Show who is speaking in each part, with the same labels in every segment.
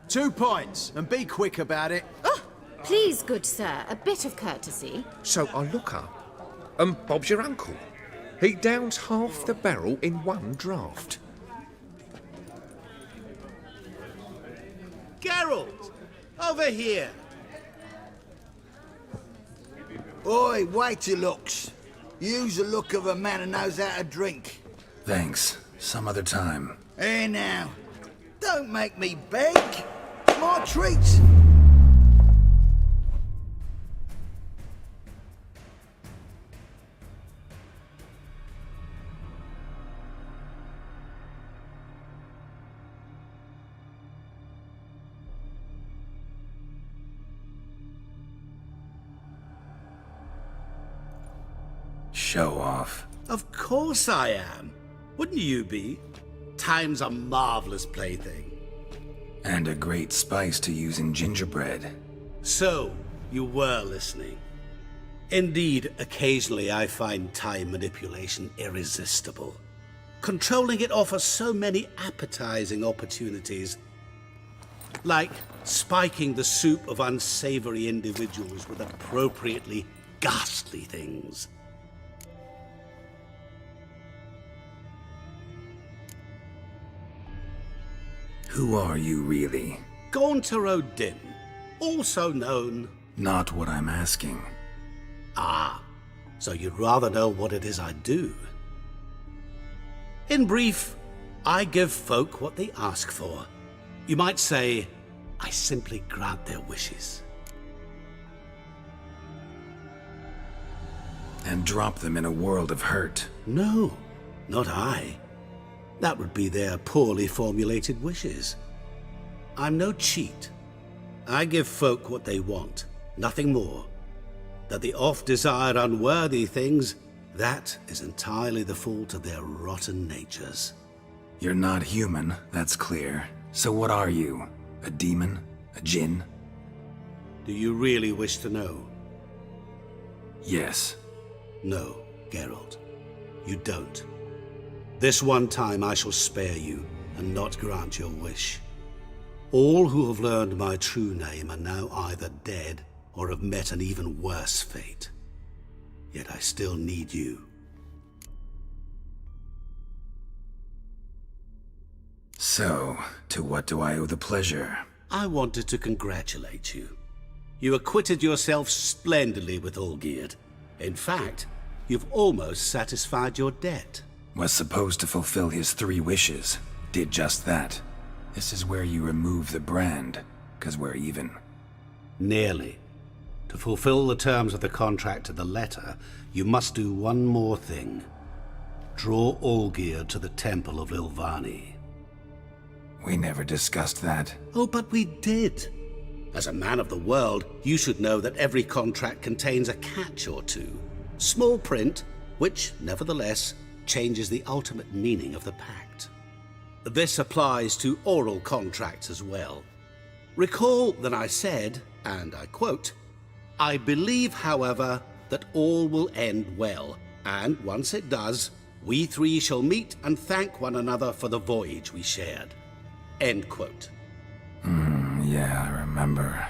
Speaker 1: 2 pints, and be quick about it.
Speaker 2: Oh, please, good sir, a bit of courtesy.
Speaker 3: So I look up, and Bob's your uncle. He downs half the barrel in one draught.
Speaker 4: Geralt! Over here!
Speaker 5: Oi, wait your looks. Use the look of a man who knows how to drink.
Speaker 6: Thanks. Some other time.
Speaker 5: Here now. Don't make me beg. My treats.
Speaker 6: Show off.
Speaker 4: Of course I am. Wouldn't you be? Time's a marvelous plaything.
Speaker 6: And a great spice to use in gingerbread.
Speaker 4: So, you were listening. Indeed, occasionally I find time manipulation irresistible. Controlling it offers so many appetizing opportunities. Like spiking the soup of unsavory individuals with appropriately ghastly things.
Speaker 6: Who are you, really?
Speaker 4: Gaunter O'Dinn, also known...
Speaker 6: Not what I'm asking.
Speaker 4: Ah, so you'd rather know what it is I do. In brief, I give folk what they ask for. You might say, I simply grant their wishes.
Speaker 6: And drop them in a world of hurt.
Speaker 4: No, not I. That would be their poorly formulated wishes. I'm no cheat. I give folk what they want, nothing more. That they oft desire unworthy things, that is entirely the fault of their rotten natures.
Speaker 6: You're not human, that's clear. So what are you? A demon? A djinn?
Speaker 4: Do you really wish to know?
Speaker 6: Yes.
Speaker 4: No, Geralt. You don't. This one time I shall spare you, and not grant your wish. All who have learned my true name are now either dead, or have met an even worse fate. Yet I still need you.
Speaker 6: So, to what do I owe the pleasure?
Speaker 4: I wanted to congratulate you. You acquitted yourself splendidly with Olgierd. In fact, you've almost satisfied your debt.
Speaker 6: Was supposed to fulfill his 3 wishes. Did just that. This is where you remove the brand, 'cause we're even.
Speaker 4: Nearly. To fulfill the terms of the contract to the letter, you must do one more thing. Draw Olgierd to the Temple of Lilvani.
Speaker 6: We never discussed that.
Speaker 4: Oh, but we did. As a man of the world, you should know that every contract contains a catch or two. Small print, which, nevertheless, changes the ultimate meaning of the pact. This applies to oral contracts as well. Recall that I said, and I quote, "I believe, however, that all will end well, and once it does, we 3 shall meet and thank one another for the voyage we shared." End quote.
Speaker 6: Yeah, I remember.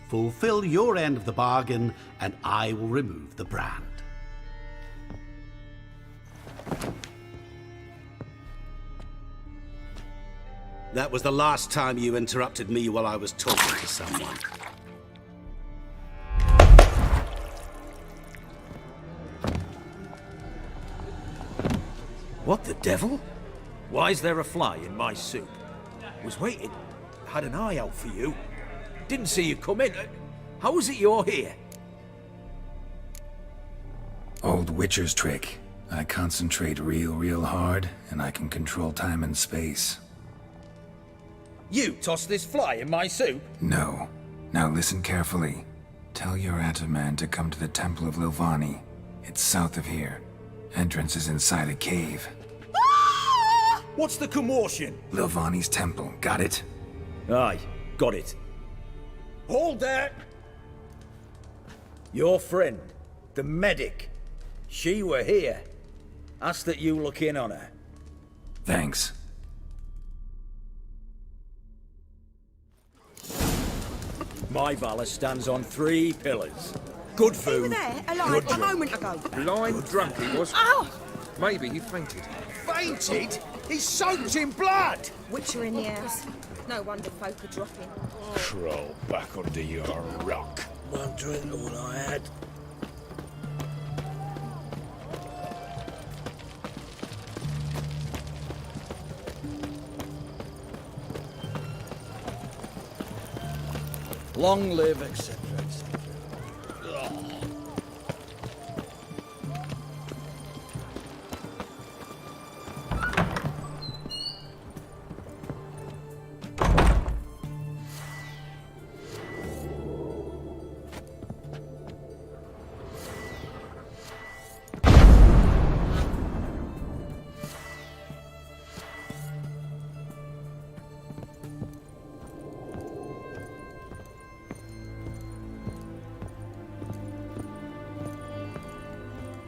Speaker 4: Fulfill your end of the bargain, and I will remove the brand. That was the last time you interrupted me while I was talking to someone.
Speaker 7: What the devil? Why is there a fly in my soup? Was waiting. Had an eye out for you. Didn't see you come in. How is it you're here?
Speaker 6: Old Witcher's trick. I concentrate real hard, and I can control time and space.
Speaker 7: You tossed this fly in my soup?
Speaker 6: No. Now listen carefully. Tell your Ataman to come to the Temple of Lilvani. It's south of here. Entrance is inside a cave.
Speaker 7: What's the commotion?
Speaker 6: Lilvani's temple, got it?
Speaker 7: Aye, got it. Hold there! Your friend, the medic. She were here. Ask that you look in on her.
Speaker 6: Thanks.
Speaker 7: My Valor stands on 3 pillars. Good
Speaker 8: He
Speaker 7: food,
Speaker 8: was there, alive,
Speaker 7: good
Speaker 8: a
Speaker 7: drink.
Speaker 8: moment ago.
Speaker 3: Blind drunk he was.
Speaker 8: Oh!
Speaker 3: Maybe he fainted.
Speaker 1: Fainted? He's soaked in blood!
Speaker 8: Witcher in the house. No wonder folk are dropping.
Speaker 9: Crawl back under your rock.
Speaker 10: One drink all I had. Long live, etc., etc.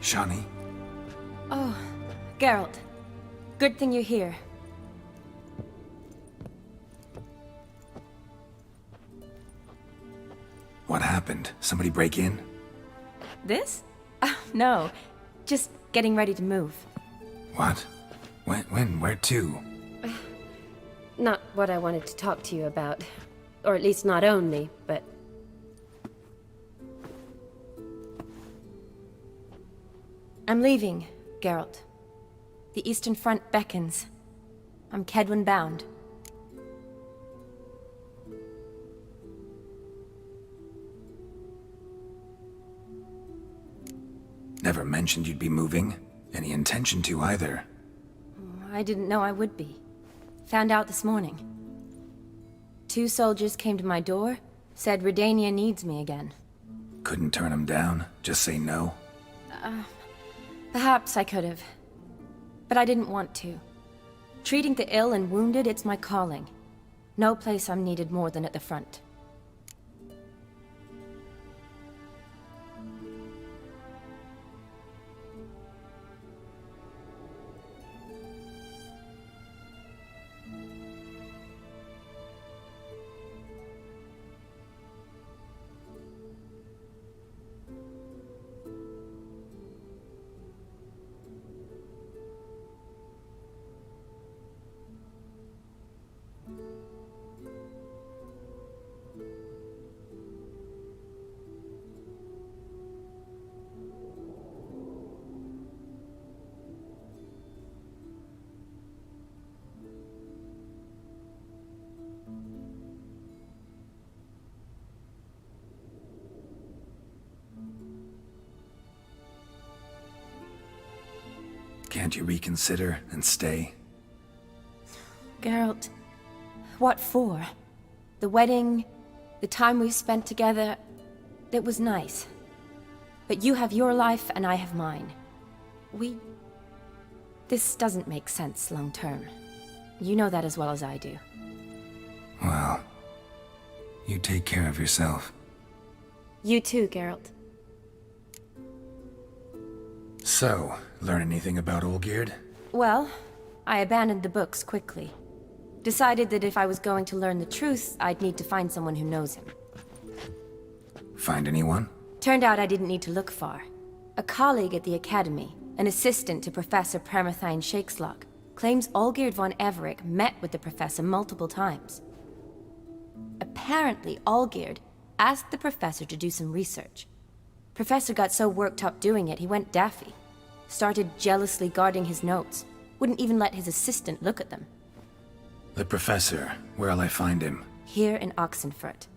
Speaker 6: Shani,
Speaker 11: Oh, Geralt. Good thing you're here.
Speaker 6: what happened? Somebody break in?
Speaker 11: This? No. Just getting ready to move.
Speaker 6: What? When? Where to?
Speaker 2: Not what I wanted to talk to you about. Or at least not only, but...
Speaker 11: I'm leaving, Geralt. The Eastern Front beckons. I'm Kedwin bound.
Speaker 6: Never mentioned you'd be moving. Any intention to either.
Speaker 11: I didn't know I would be. Found out this morning. 2 soldiers came to my door, said Redania needs me again.
Speaker 6: Couldn't turn him down? Just say no?
Speaker 11: Perhaps I could have. But I didn't want to. Treating the ill and wounded, it's my calling. No place I'm needed more than at the front.
Speaker 6: Can't you reconsider and stay?
Speaker 11: Geralt, what for? The wedding, the time we've spent together, it was nice. But you have your life and I have mine. This doesn't make sense long term. You know that as well as I do.
Speaker 6: Well, you take care of yourself.
Speaker 2: You too, Geralt.
Speaker 6: So, learn anything about Olgierd?
Speaker 11: Well, I abandoned the books quickly. Decided that if I was going to learn the truth, I'd need to find someone who knows him.
Speaker 6: Find anyone?
Speaker 11: Turned out I didn't need to look far. A colleague at the Academy, an assistant to Professor Permathine Shakeslok, claims Olgierd von Everec met with the professor multiple times. Apparently, Olgierd asked the professor to do some research. Professor got so worked up doing it, he went daffy. Started jealously guarding his notes. Wouldn't even let his assistant look at them.
Speaker 6: The professor. Where'll I find him?
Speaker 11: Here in Oxenfurt.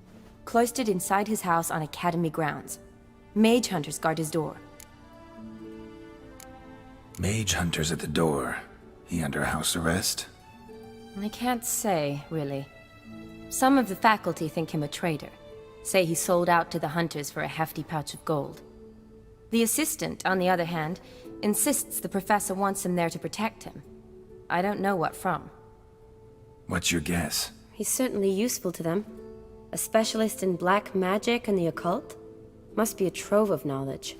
Speaker 11: Cloistered inside his house on Academy grounds. Mage hunters guard his door.
Speaker 6: Mage hunters at the door. He under house arrest?
Speaker 11: I can't say, really. Some of the faculty think him a traitor. Say he sold out to the hunters for a hefty pouch of gold. The assistant, on the other hand, insists the professor wants him there to protect him. I don't know what from.
Speaker 6: What's your guess?
Speaker 2: He's certainly useful to them. A specialist in black magic and the occult? Must be a trove of knowledge.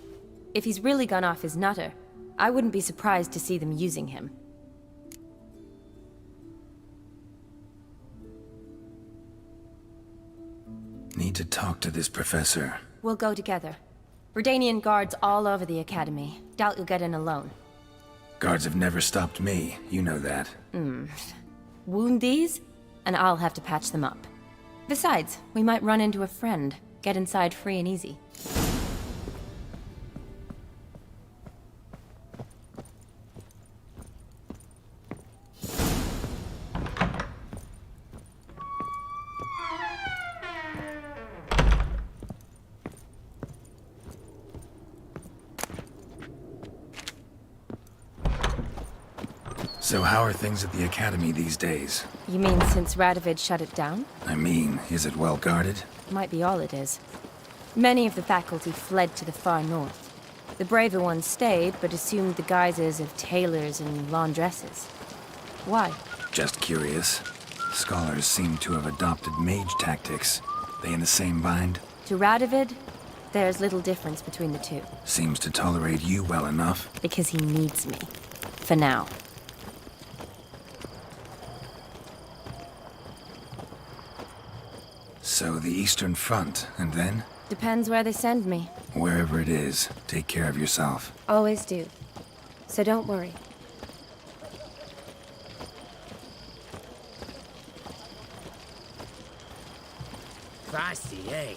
Speaker 11: If he's really gone off his nutter, I wouldn't be surprised to see them using him.
Speaker 6: Need need to talk to this professor.
Speaker 11: We'll go together. Redanian guards all over the academy. Doubt you'll get in alone.
Speaker 6: Guards have never stopped me, you know that.
Speaker 11: Wound these, and I'll have to patch them up. Besides, we might run into a friend. Get inside free and easy.
Speaker 6: So how are things at the academy these days?
Speaker 11: You mean since Radovid shut it down?
Speaker 6: I mean, is it well guarded?
Speaker 11: Might be all it is. Many of the faculty fled to the far north. The braver ones stayed, but assumed the guises of tailors and laundresses. Why?
Speaker 6: Just curious. Scholars seem to have adopted mage tactics. They in the same bind?
Speaker 11: To Radovid, there's little difference between the two.
Speaker 6: Seems to tolerate you well enough.
Speaker 11: Because he needs me. For now.
Speaker 6: So the Eastern Front, and then?
Speaker 11: Depends where they send me.
Speaker 6: Wherever it is, take care of yourself.
Speaker 2: Always do. So don't worry.
Speaker 10: Feisty, eh?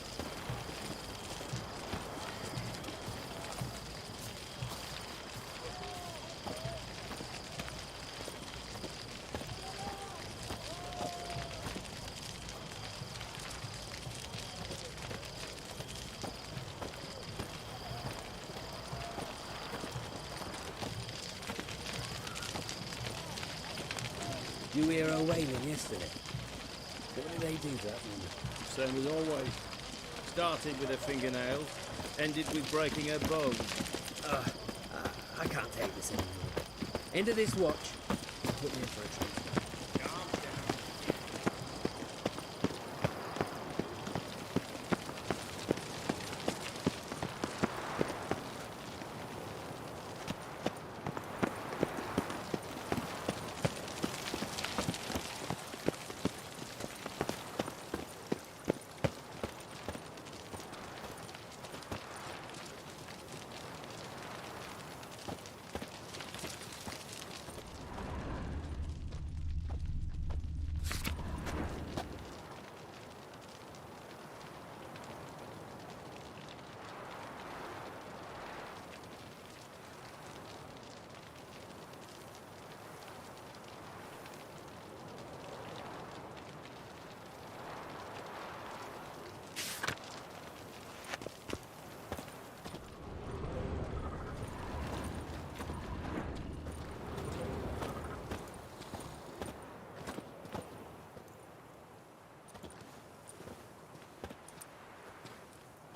Speaker 10: You hear her wailing yesterday? What did they do to that woman?
Speaker 9: Same as always. Started with her fingernails, ended with breaking her bones.
Speaker 10: I can't take this anymore. End of this watch. Put me in for a treat.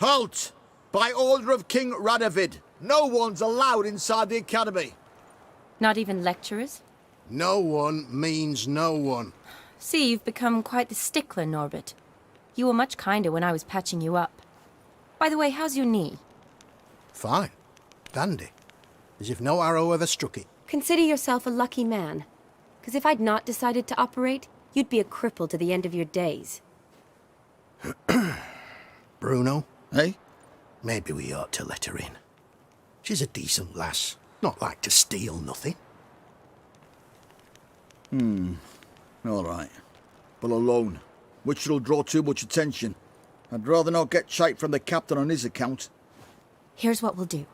Speaker 5: Halt! By order of King Radovid, no one's allowed inside the academy.
Speaker 11: Not even lecturers?
Speaker 5: No one means no one.
Speaker 11: See, you've become quite the stickler, Norbert. You were much kinder when I was patching you up. By the way, how's your knee?
Speaker 5: Fine. Dandy. As if no arrow ever struck it.
Speaker 2: Consider yourself a lucky man. Because if I'd not decided to operate, you'd be a cripple to the end of your days.
Speaker 5: Bruno, eh? Maybe we ought to let her in. She's a decent lass. Not like to steal nothing.
Speaker 12: All right. But alone, which will draw too much attention. I'd rather not get shite from the captain on his account.
Speaker 11: Here's what we'll do.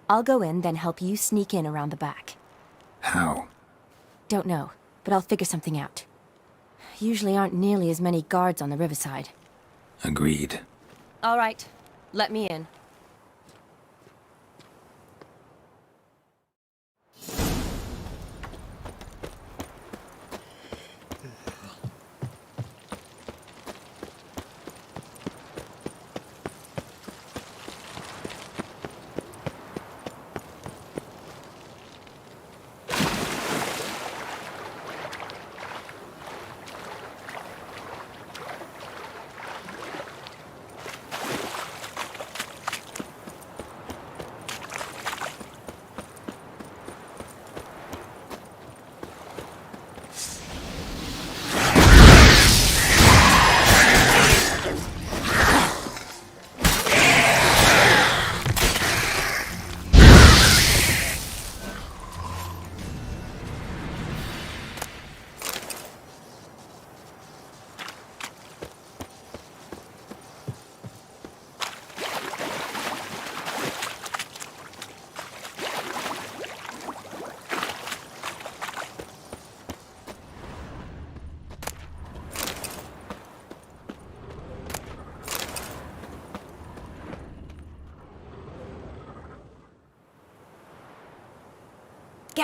Speaker 11: I'll go in, then help you sneak in around the back.
Speaker 6: How?
Speaker 11: Don't know, but I'll figure something out. Usually aren't nearly as many guards on the riverside.
Speaker 6: Agreed.
Speaker 11: All right, let me in.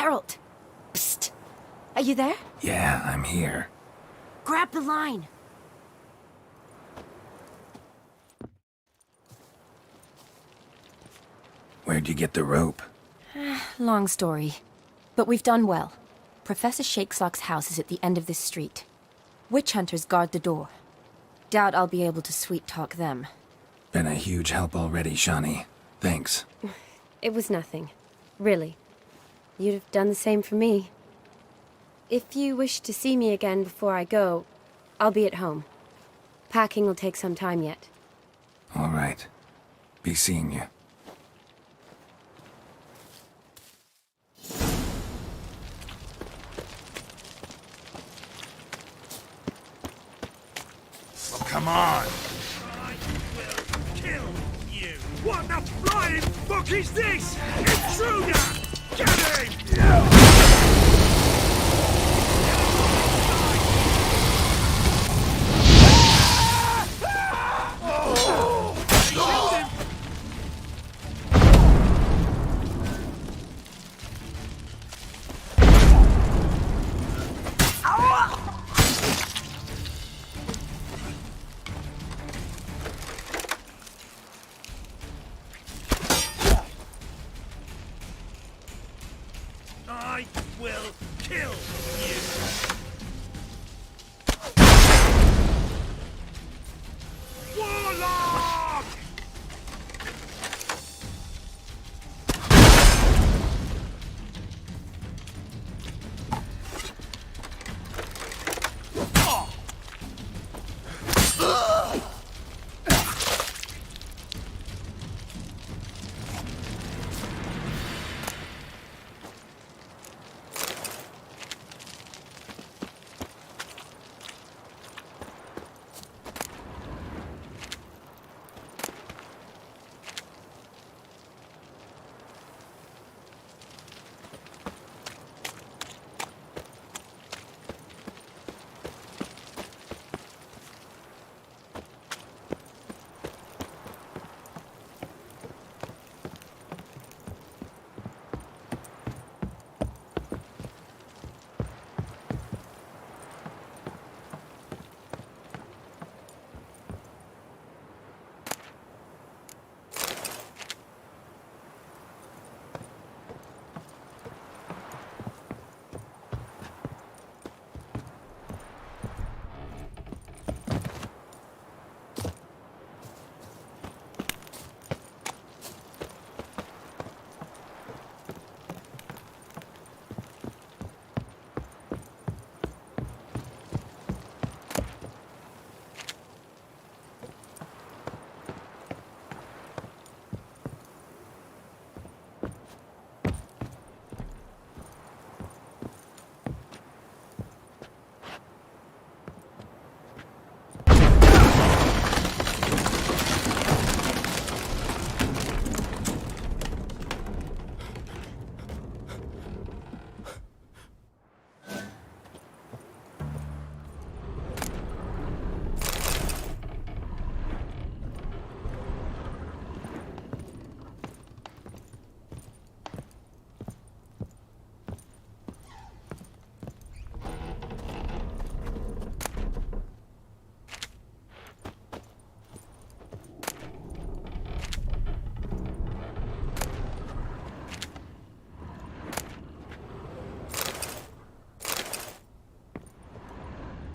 Speaker 11: Geralt! Psst! Are you there?
Speaker 6: Yeah, I'm here.
Speaker 11: Grab the line!
Speaker 6: Where'd you get the rope?
Speaker 11: Long story. But we've done well. Professor Shakesock's house is at the end of this street. Witch hunters guard the door. Doubt I'll be able to sweet-talk them.
Speaker 6: Been a huge help already, Shani. Thanks.
Speaker 2: It was nothing. Really. You'd have done the same for me. If you wish to see me again before I go, I'll be at home. Packing will take some time yet.
Speaker 6: All right. Be seeing you.
Speaker 1: Well, come on. I will kill you. What the flying fuck is this? Intruder! Get him! I will kill you! Warlock!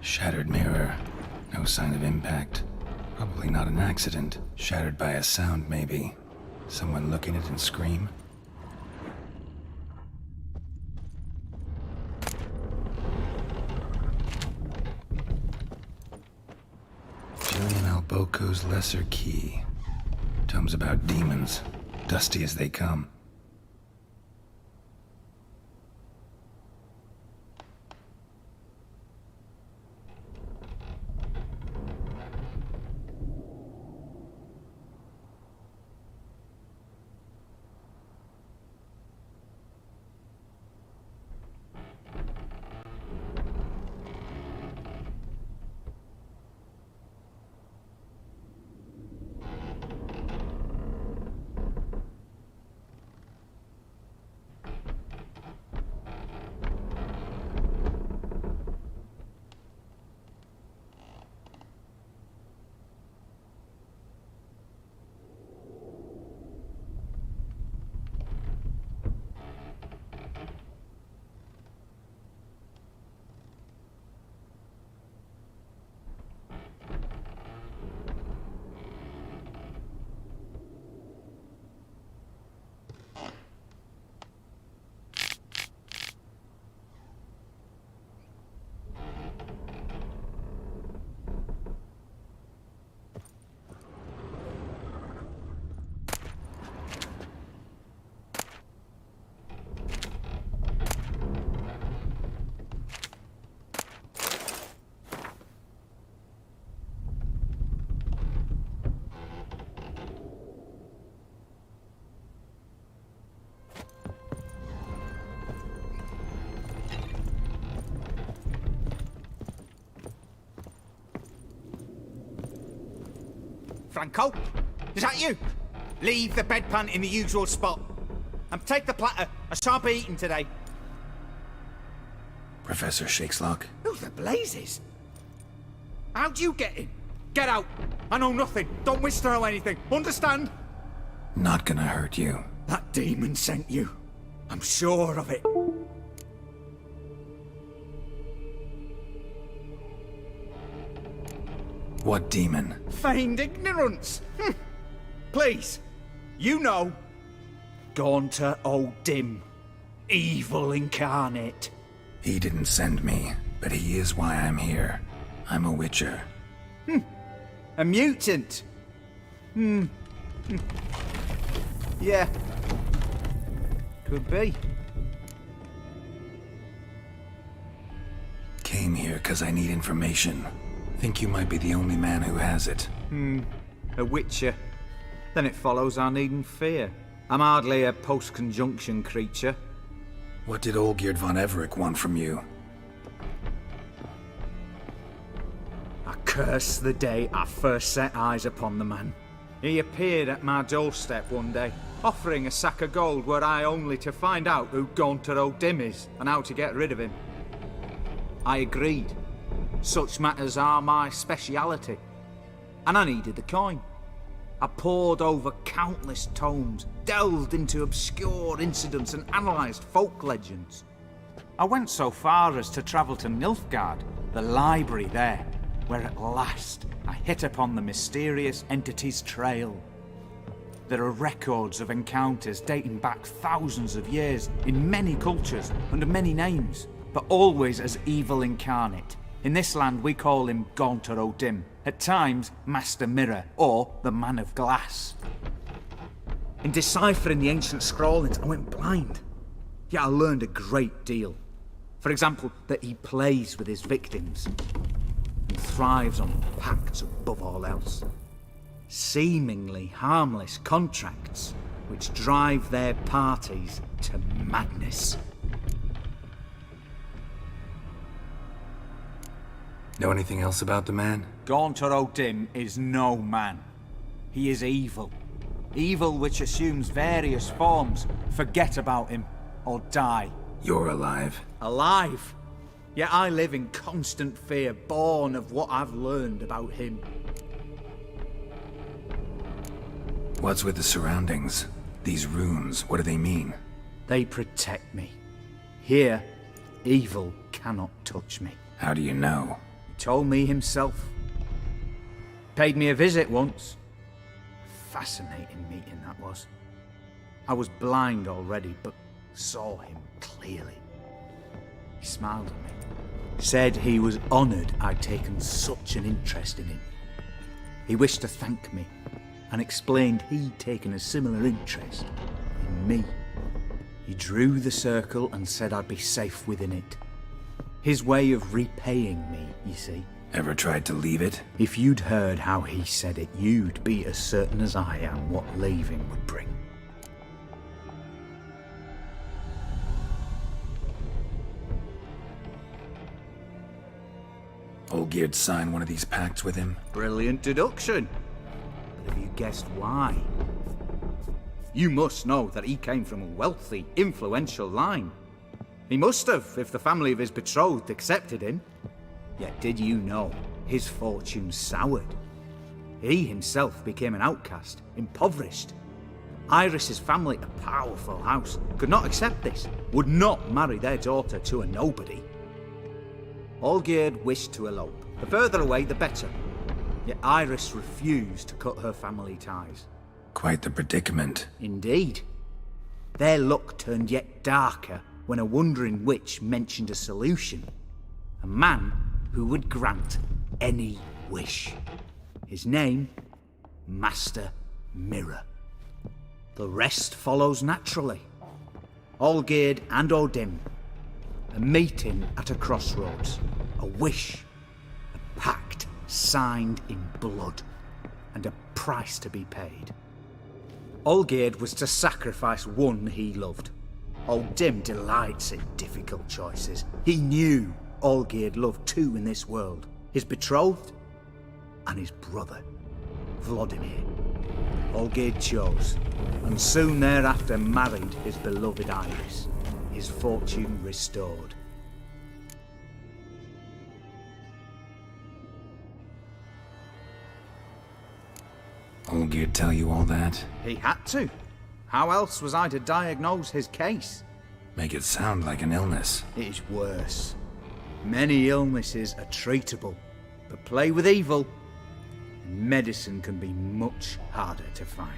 Speaker 6: Shattered mirror. No sign of impact. Probably not an accident. Shattered by a sound, maybe. Someone look at it and scream? Julian Alboco's Lesser Key. Tomes about demons. Dusty as they come.
Speaker 13: Franco? Is that you? Leave the bedpan in the usual spot. And take the platter. I shan't be eating today.
Speaker 6: Professor Shakeslock?
Speaker 13: Who the blazes? How'd you get in? Get out. I know nothing. Don't wish to know anything. Understand?
Speaker 6: Not gonna hurt you.
Speaker 13: That demon sent you. I'm sure of it.
Speaker 6: What demon?
Speaker 13: Feigned ignorance. Please, you know. Gaunter O'Dim. Evil incarnate.
Speaker 6: He didn't send me, but he is why I'm here. I'm a witcher.
Speaker 13: A mutant. Yeah. Could be.
Speaker 6: Came here because I need information. Think you might be the only man who has it.
Speaker 13: A witcher. Then it follows I needn't fear. I'm hardly a post-conjunction creature.
Speaker 6: What did Olgierd von Everec want from you?
Speaker 13: I curse the day I first set eyes upon the man. He appeared at my doorstep one day, offering a sack of gold were I only to find out who Gaunter O'Dim is and how to get rid of him. I agreed. Such matters are my speciality. And I needed the coin. I pored over countless tomes, delved into obscure incidents and analysed folk legends. I went so far as to travel to Nilfgaard, the library there, where at last I hit upon the mysterious entity's trail. There are records of encounters dating back thousands of years in many cultures under many names, but always as evil incarnate. In this land we call him Gaunter O'Dim, at times Master Mirror or the Man of Glass. In deciphering the ancient scrawlings I went blind, yet I learned a great deal. For example, that he plays with his victims and thrives on pacts above all else. Seemingly harmless contracts which drive their parties to madness.
Speaker 6: Know anything else about the man?
Speaker 13: Gaunter O'Dim is no man. He is evil. Evil which assumes various forms. Forget about him, or die.
Speaker 6: You're alive.
Speaker 13: Alive? Yet I live in constant fear, born of what I've learned about him.
Speaker 6: What's with the surroundings? These runes, what do they mean?
Speaker 13: They protect me. Here, evil cannot touch me.
Speaker 6: How do you know?
Speaker 13: He told me himself. Paid me a visit once. Fascinating meeting that was. I was blind already, but saw him clearly. He smiled at me. Said he was honoured I'd taken such an interest in him. He wished to thank me, and explained he'd taken a similar interest in me. He drew the circle and said I'd be safe within it. His way of repaying me, you see.
Speaker 6: Ever tried to leave it?
Speaker 13: If you'd heard how he said it, you'd be as certain as I am what leaving would bring.
Speaker 6: Olgierd signed one of these pacts with him?
Speaker 13: Brilliant deduction. But have you guessed why? You must know that he came from a wealthy, influential line. He must have, if the family of his betrothed accepted him. Yet did you know his fortune soured? He himself became an outcast, impoverished. Iris's family, a powerful house, could not accept this, would not marry their daughter to a nobody. Olgierd wished to elope. The further away, the better. Yet Iris refused to cut her family ties.
Speaker 6: Quite the predicament.
Speaker 13: Indeed. Their luck turned yet darker when a wandering witch mentioned a solution. A man who would grant any wish. His name, Master Mirror. The rest follows naturally. Olgierd and O'Dim. A meeting at a crossroads. A wish. A pact signed in blood. And a price to be paid. Olgierd was to sacrifice one he loved. O'Dim delights in difficult choices. He knew Olgierd loved two in this world. His betrothed and his brother. Vladimir. Olgierd chose, and soon thereafter married his beloved Iris, his fortune restored.
Speaker 6: Olgierd tell you all that?
Speaker 13: He had to. How else was I to diagnose his case?
Speaker 6: Make it sound like an illness.
Speaker 13: It is worse. Many illnesses are treatable, but play with evil, and medicine can be much harder to find.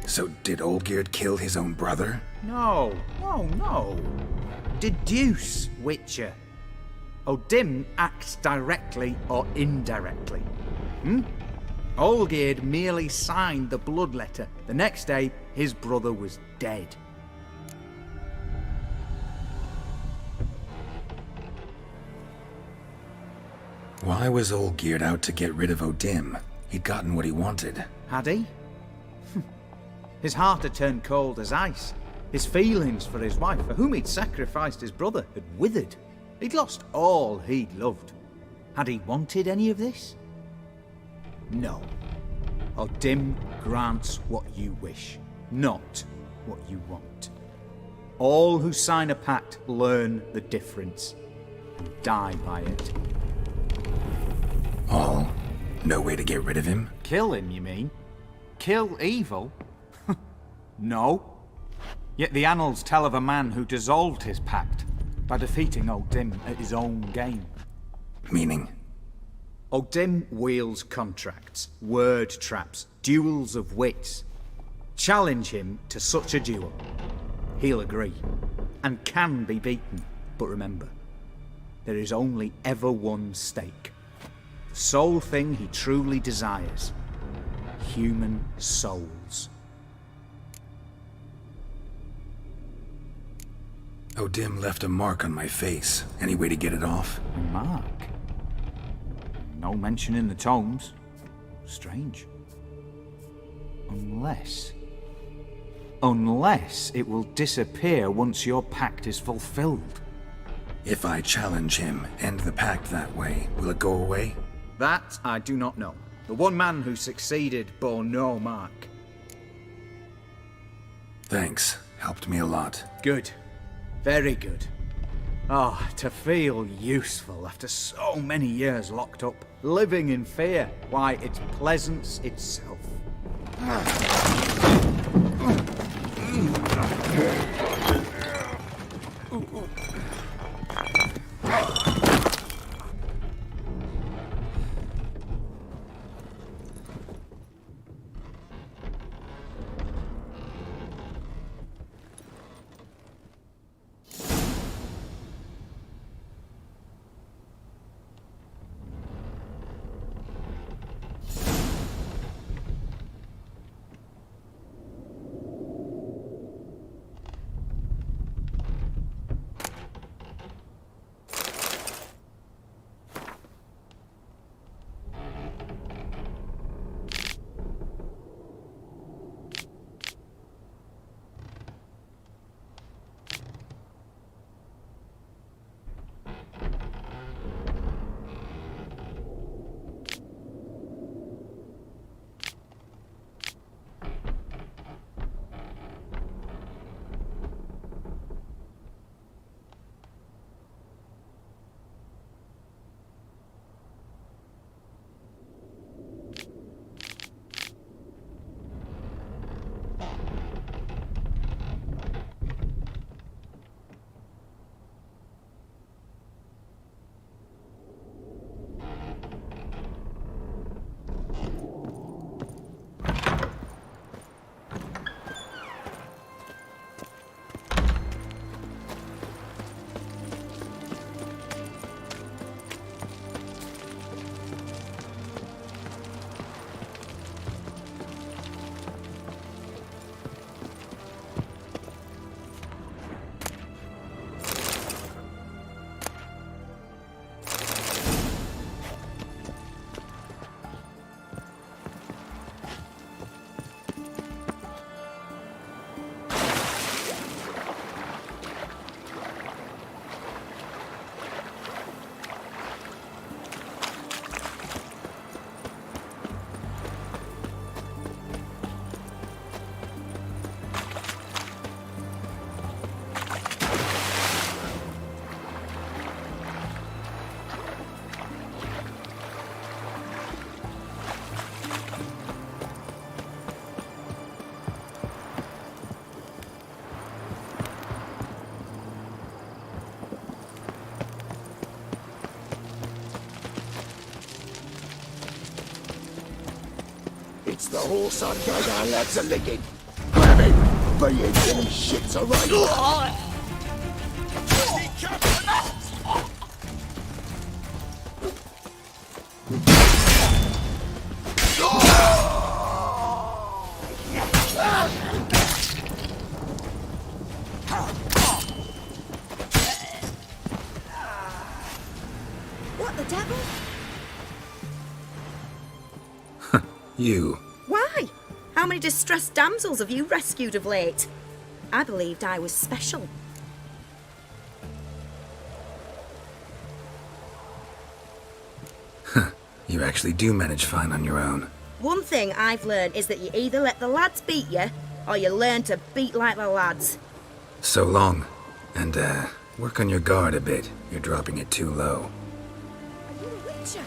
Speaker 6: So did Olgierd kill his own brother?
Speaker 13: No. Deduce, Witcher. Odin acts directly or indirectly. Olgierd merely signed the blood letter. The next day, his brother was dead.
Speaker 6: Why was Olgierd out to get rid of Odim? He'd gotten what he wanted.
Speaker 13: Had he? His heart had turned cold as ice. His feelings for his wife, for whom he'd sacrificed his brother, had withered. He'd lost all he'd loved. Had he wanted any of this? No. Odin grants what you wish, not what you want. All who sign a pact learn the difference and die by it.
Speaker 6: All? No way to get rid of him?
Speaker 13: Kill him, you mean? Kill evil? No. Yet the annals tell of a man who dissolved his pact by defeating Odin at his own game.
Speaker 6: Meaning?
Speaker 13: Odin wields contracts, word traps, duels of wits. Challenge him to such a duel. He'll agree, and can be beaten. But remember, there is only ever one stake. The sole thing he truly desires. Human souls.
Speaker 6: Odim left a mark on my face. Any way to get it off?
Speaker 13: A mark? No mention in the tomes. Strange. Unless it will disappear once your pact is fulfilled.
Speaker 6: If I challenge him, end the pact that way, will it go away?
Speaker 13: That I do not know. The one man who succeeded bore no mark.
Speaker 6: Thanks. Helped me a lot.
Speaker 13: Good. Very good. Oh, to feel useful after so many years locked up, living in fear. Why, it's pleasance itself.
Speaker 5: That's the horse I've got our lads are licking. Grab him! Be in any shits alright!
Speaker 8: What the devil?
Speaker 6: You.
Speaker 8: Why? How many distressed damsels have you rescued of late? I believed I was special.
Speaker 6: You actually do manage fine on your own.
Speaker 8: One thing I've learned is that you either let the lads beat you, or you learn to beat like the lads.
Speaker 6: So long. And, work on your guard a bit. You're dropping it too low.
Speaker 8: Are you a witcher?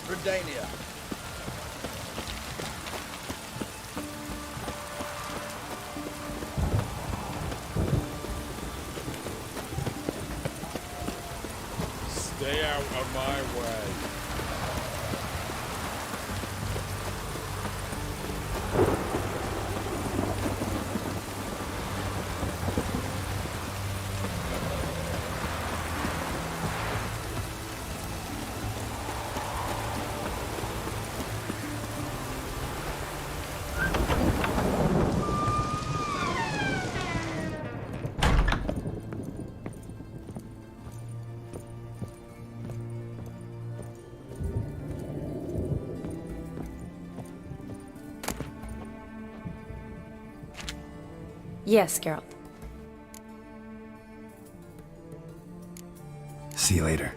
Speaker 12: Redania.
Speaker 1: Stay out of my way.
Speaker 11: Yes, Geralt.
Speaker 6: See you later.